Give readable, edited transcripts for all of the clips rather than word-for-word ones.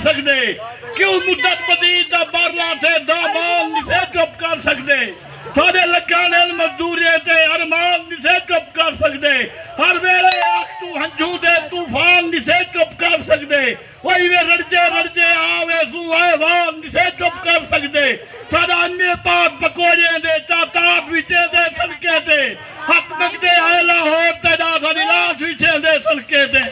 सकते, क्यों मुद्दत मजीद दा बरला थे दामान निसे चुप कर सकते, सारे लगाने मजदूरी ते अरमान निसे चुप कर सकते, हर वेले आख तू हंझू दे तूफान निसे चुप कर सकते, वही वे रड़जे रड़जे आवे सू आवान निसे चुप कर सकते, सारा अन्य पाक पकोड़े दे चातात विचे दे सड़के ते हक मंगते आए लाहौर ते दा सारी लाश विचे दे सड़के ते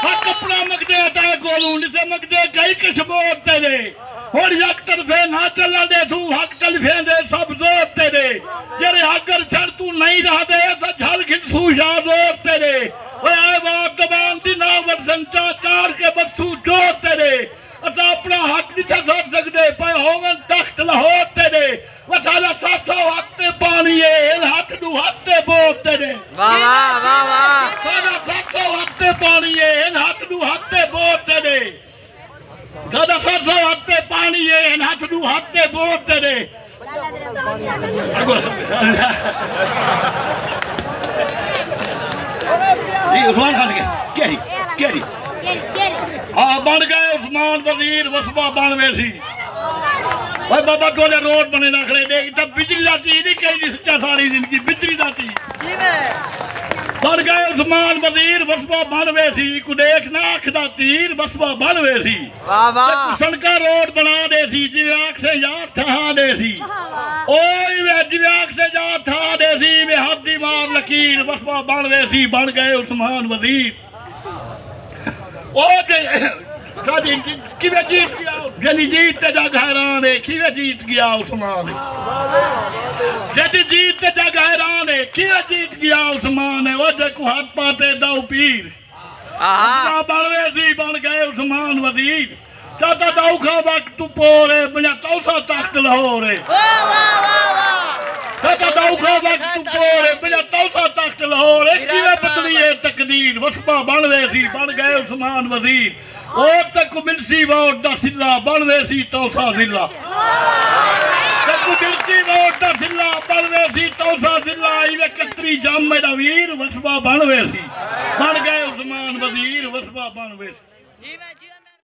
हक अपना मंगते अता कोलू निसे मंगते कई कशबोर तेरे और यक तरफे ना चलन दे तू हक तलफे दे सब जोर तेरे जेरे अगर छड़ तू नहीं रह दे झल खिलसू शाजोर तेरे ओए आए बात दबान दी ना वर्सन चार के बसू जोर तेरे असा अपना हक नहीं छड़ सकते पर होवन तख्त लाहौर तेरे वसाला सासा हत्ते पानी है हक दू हत्ते बोर तेरे वाह वाह वाह वाह सारा सासा हत्ते पानी है हक दू हत्ते बोर तेरे सादा सासा हत्ते पानी है हक दू हत्ते बोर तेरे उस्मान खान के हाँ बन गए उस्मान वजीर वसबा बनवे सी भाई बाबा तोले रोड बने ना खड़े देख तब बिजली दा चीज नहीं कही सच्चा सारी जिंदगी बिजली दा चीज बन गए उस्मान वजीर वसबा बनवे सी को देख ना आँख दा तीर वसबा बनवे सी सड़का रोड बना दे सी जिवे आँख से यार ठहा दे सी ओए वे जिवे आँख से यार ठहा दे सी वे हाथ दी मार लकीर वसबा बनवे सी बन गए उस्मान वजीर ओ किवे जीत गया जनी जीत ते जग हैरान है किवे जीत गया उस्मान जदी जीत ते जग हैरान है किवे जीत गया उस्मान है ओ देखो हाथ पाते दाऊ पीर बनवे सी बन गए उस्मान वजीर चाचा दाऊ खा वक्त तू पोरे बना तौसा तख्त लाहौर है चाचा दाऊ खा वक्त तू पोरे बना तौसा तख्त लाहौर है किवे बदली है तकदीर वसबा बनवे सी बन गए उस्मान वजीर और तक मिलसी वोट दा सिला बनवे सी तौसा जिला तक मिलसी वोट दा सिला बनवे सी तौसा जिला इवे कतरी जामे दा वीर वसबा बनवे सी बन गए उस्मान वजीर वसबा बनवे सी।